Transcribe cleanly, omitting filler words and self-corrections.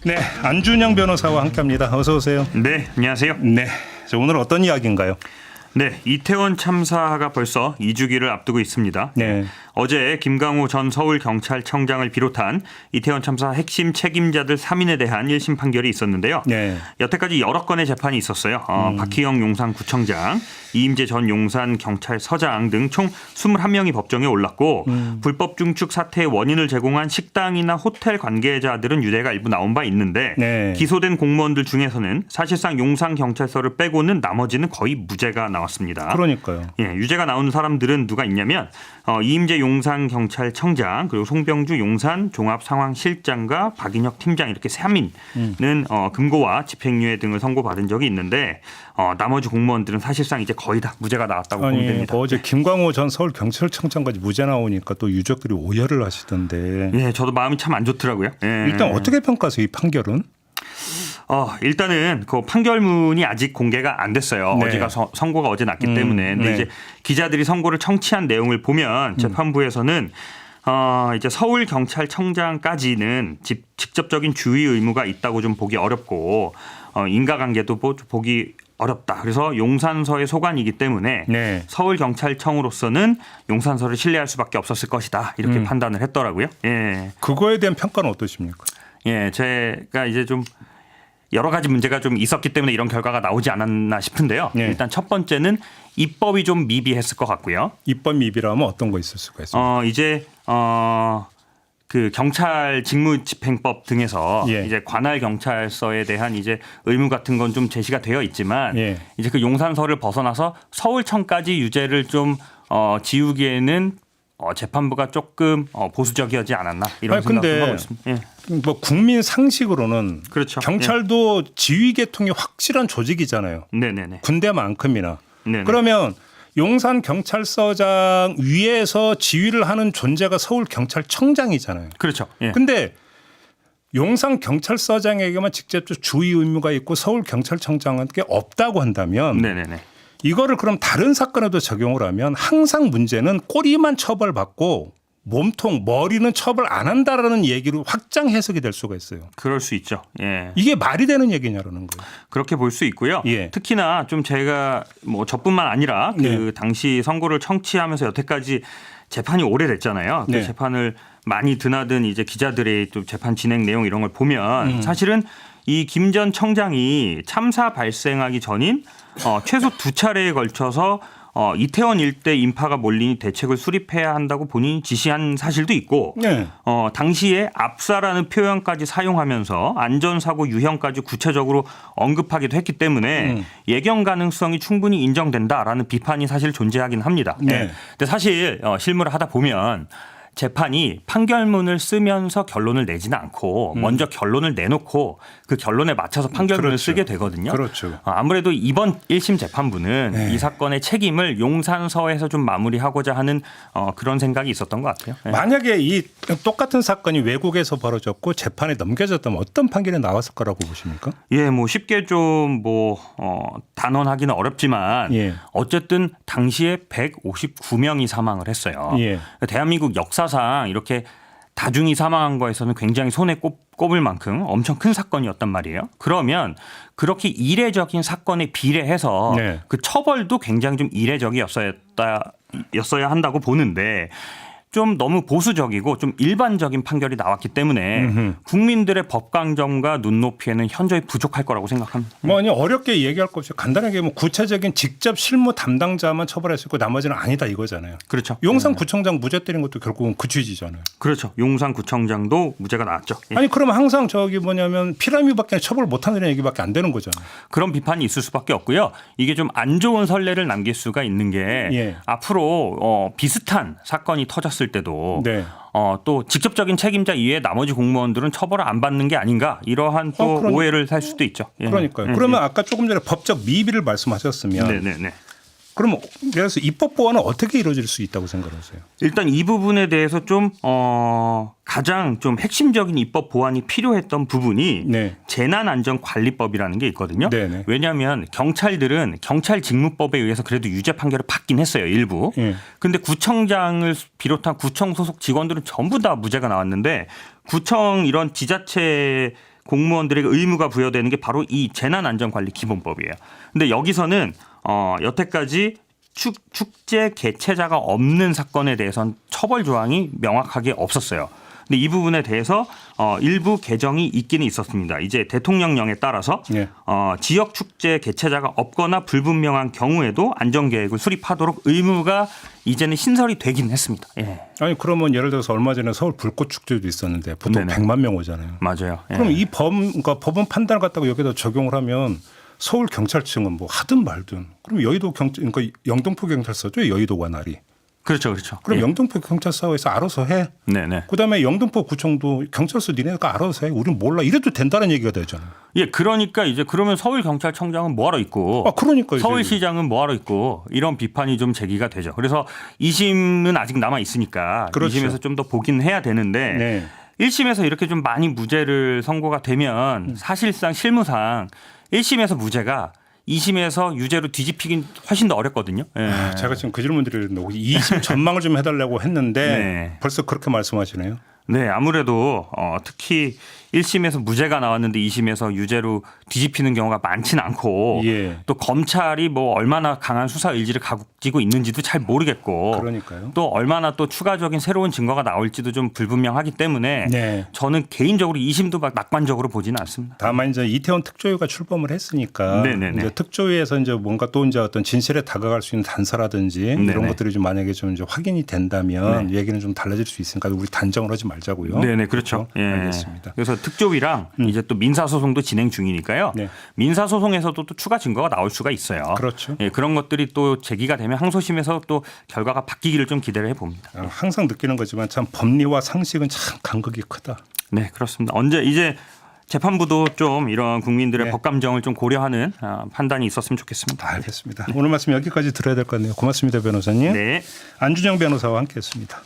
네, 안준영 변호사와 함께합니다. 어서 오세요. 네, 안녕하세요. 네, 오늘 어떤 이야기인가요? 네, 이태원 참사가 벌써 2주기를 앞두고 있습니다. 네. 어제 김강호 전 서울경찰청장을 비롯한 이태원 참사 핵심 책임자들 3인에 대한 1심 판결이 있었는데요. 네. 여태까지 여러 건의 재판이 있었어요. 박희영 용산구청장, 이임재 전 용산경찰서장 등 총 21명이 법정에 올랐고 불법 중축 사태의 원인을 제공한 식당이나 호텔 관계자들은 유죄가 일부 나온 바 있는데 네. 기소된 공무원들 중에서는 사실상 용산경찰서를 빼고는 나머지는 거의 무죄가 나왔습니다. 그러니까요. 예, 유죄가 나온 사람들은 누가 있냐면 이임재 용산경찰청장 그리고 송병주 용산 종합상황실장과 박인혁 팀장 이렇게 3인은 금고와 집행유예 등을 선고받은 적이 있는데 나머지 공무원들은 사실상 이제 거의 다 무죄가 나왔다고 보면 됩니다. 어제 김광호 전 서울경찰청장까지 무죄 나오니까 또 유족들이 오열을 하시던데. 예, 저도 마음이 참 안 좋더라고요. 예. 일단 어떻게 평가하세요, 이 판결은? 일단은 그 판결문이 아직 공개가 안 됐어요. 네. 어제가 선고가 어제 났기 때문에. 근데 네. 이제 기자들이 선고를 청취한 내용을 보면 재판부에서는 이제 서울경찰청장까지는 직접적인 주의 의무가 있다고 좀 보기 어렵고 인과관계도 보기 어렵다. 그래서 용산서의 소관이기 때문에 네. 서울경찰청으로서는 용산서를 신뢰할 수밖에 없었을 것이다. 이렇게 판단을 했더라고요. 예. 그거에 대한 평가는 어떠십니까? 예, 제가 이제 좀 여러 가지 문제가 좀 있었기 때문에 이런 결과가 나오지 않았나 싶은데요. 네. 일단 첫 번째는 입법이 좀 미비했을 것 같고요. 입법 미비라면 어떤 거 있을 수가 있습니까? 이제 그 경찰 직무집행법 등에서 예. 이제 관할 경찰서에 대한 이제 의무 같은 건 좀 제시가 되어 있지만 예. 이제 그 용산서를 벗어나서 서울청까지 유죄를 좀 지우기에는 재판부가 조금 보수적이지 않았나 이런 생각도 하고 있습니다. 예. 뭐 국민 상식으로는 그렇죠. 경찰도 지휘 계통이 확실한 조직이잖아요. 네네네. 군대만큼이나. 네네. 그러면 용산 경찰서장 위에서 지휘를 하는 존재가 서울 경찰청장이잖아요. 그렇죠. 예. 근데 용산 경찰서장에게만 직접적 주의 의무가 있고 서울 경찰청장한테 없다고 한다면 네네네. 이거를 그럼 다른 사건에도 적용을 하면 항상 문제는 꼬리만 처벌받고 몸통, 머리는 처벌 안 한다라는 얘기로 확장 해석이 될 수가 있어요. 그럴 수 있죠. 예. 이게 말이 되는 얘기냐라는 거예요. 그렇게 볼 수 있고요. 예. 특히나 좀 제가 뭐 저뿐만 아니라 그 네. 당시 선고를 청취하면서 여태까지 재판이 오래됐잖아요. 그 네. 재판을 많이 드나든 이제 기자들의 또 재판 진행 내용 이런 걸 보면 사실은 이 김 전 청장이 참사 발생하기 전인 최소 2차례에 걸쳐서 이태원 일대 인파가 몰리니 대책을 수립해야 한다고 본인이 지시한 사실도 있고 네. 당시에 압사라는 표현까지 사용하면서 안전사고 유형까지 구체적으로 언급하기도 했기 때문에 예견 가능성이 충분히 인정된다라는 비판이 사실 존재하긴 합니다. 네. 근데 사실 실무를 하다 보면 재판이 판결문을 쓰면서 결론을 내지는 않고 먼저 결론을 내놓고 그 결론에 맞춰서 판결문을 그렇죠. 쓰게 되거든요. 그렇죠. 아무래도 이번 1심 재판부는 네. 이 사건의 책임을 용산서에서 좀 마무리하고자 하는 그런 생각이 있었던 것 같아요. 네. 만약에 이 똑같은 사건이 외국에서 벌어졌고 재판에 넘겨졌다면 어떤 판결이 나왔을 거라고 보십니까? 예, 뭐 쉽게 좀 단언하기는 어렵지만 예. 어쨌든 당시에 159명이 사망을 했어요. 예. 대한민국 역사상 이렇게 다중이 사망한 거에서는 굉장히 손에 꼽을 만큼 엄청 큰 사건이었단 말이에요. 그러면 그렇게 이례적인 사건에 비례해서 네. 그 처벌도 굉장히 좀 이례적이었어야 한다고 보는데 좀 너무 보수적이고 좀 일반적인 판결이 나왔기 때문에 국민들의 법강점과 눈높이에는 현저히 부족할 거라고 생각합니다. 뭐 아니 어렵게 얘기할 것 없이 간단하게 뭐 구체적인 직접 실무 담당자만 처벌할 수 있고 나머지는 아니다 이거잖아요. 그렇죠. 용산구청장 무죄 때린 것도 결국은 그 취지잖아요. 그렇죠. 용산구청장도 무죄가 나왔죠. 예. 아니 그러면 항상 저기 뭐냐면 피라미밖에 처벌 못하는 얘기밖에 안 되는 거잖아요. 그런 비판이 있을 수밖에 없고요. 이게 좀 안 좋은 선례를 남길 수가 있는 게 예. 앞으로 비슷한 사건이 터졌을 때도 네. 또 직접적인 책임자 이외에 나머지 공무원들은 처벌을 안 받는 게 아닌가 이러한 또 오해를 살 수도 있죠. 예. 그러니까요. 그러면 아까 조금 전에 법적 미비를 말씀하셨으면 네네네. 그럼 그래서 입법 보완은 어떻게 이루어질 수 있다고 생각하세요? 일단 이 부분에 대해서 좀 가장 좀 핵심적인 입법 보완이 필요했던 부분이 네. 재난안전관리법이라는 게 있거든요. 네네. 왜냐하면 경찰들은 경찰 직무법에 의해서 그래도 유죄 판결을 받긴 했어요. 일부. 그런데 구청장을 비롯한 구청 소속 직원들은 전부 다 무죄가 나왔는데 구청 이런 지자체 공무원들에게 의무가 부여되는 게 바로 이 재난안전관리기본법이에요. 근데 여기서는 여태까지 축제 개최자가 없는 사건에 대해서는 처벌 조항이 명확하게 없었어요. 근데 이 부분에 대해서 일부 개정이 있기는 있었습니다. 이제 대통령령에 따라서 예. 지역 축제 개최자가 없거나 불분명한 경우에도 안전계획을 수립하도록 의무가 이제는 신설이 되긴 했습니다. 예. 아니 그러면 예를 들어서 얼마 전에 서울 불꽃 축제도 있었는데 보통 네네. 100만 명 오잖아요. 맞아요. 예. 그럼 이 그러니까 법원 판단을 갖다가 여기다 적용을 하면 서울 경찰청은 뭐 하든 말든 그럼 여의도 그러니까 영등포 경찰서죠 여의도 관할이. 그렇죠, 그렇죠. 그럼 예. 영등포 경찰서에서 알아서 해. 네네. 그다음에 영등포 구청도 경찰서 니네가 알아서 해. 우리는 몰라. 이래도 된다는 얘기가 되잖아요. 예, 그러니까 이제 그러면 서울경찰청장은 뭐하러 있고, 그러니까요. 서울시장은 뭐하러 있고 이런 비판이 좀 제기가 되죠. 그래서 2심은 아직 남아 있으니까 그렇죠. 2심에서 좀 더 보긴 해야 되는데 네. 1심에서 이렇게 좀 많이 무죄를 선고가 되면 사실상 실무상 1심에서 무죄가 2심에서 유죄로 뒤집히긴 훨씬 더 어렵거든요. 예. 제가 지금 그 질문 드리는데 2심 전망을 좀 해달라고 했는데 네. 벌써 그렇게 말씀하시네요. 네, 아무래도 특히 1심에서 무죄가 나왔는데 2심에서 유죄로 뒤집히는 경우가 많지는 않고 예. 또 검찰이 뭐 얼마나 강한 수사 의지를 가지고 있는지도 잘 모르겠고 그러니까요. 또 얼마나 또 추가적인 새로운 증거가 나올지도 좀 불분명하기 때문에 네. 저는 개인적으로 2심도 막 낙관적으로 보지는 않습니다. 다만 이제 이태원 특조위가 출범을 했으니까 네네네. 이제 특조위에서 이제 뭔가 또 이제 어떤 진실에 다가갈 수 있는 단서라든지 네네. 이런 것들이 좀 만약에 좀 이제 확인이 된다면 얘기는 좀 달라질 수 있으니까 우리 단정을 하지 말자고요. 네네, 그렇죠. 예. 알겠습니다. 그래서 특조위랑 이제 또 민사소송도 진행 중이니까요. 네. 민사소송에서도 또 추가 증거가 나올 수가 있어요. 그렇죠. 예, 그런 것들이 또 제기가 되면 항소심에서 또 결과가 바뀌기를 좀 기대를 해봅니다. 항상 느끼는 거지만 참 법리와 상식은 참 간극이 크다. 네, 그렇습니다. 언제 이제 재판부도 좀 이런 국민들의 네. 법 감정을 좀 고려하는 판단이 있었으면 좋겠습니다. 알겠습니다. 오늘 말씀 여기까지 들어야 될 것 같네요. 고맙습니다, 변호사님. 네. 안준영 변호사와 함께했습니다.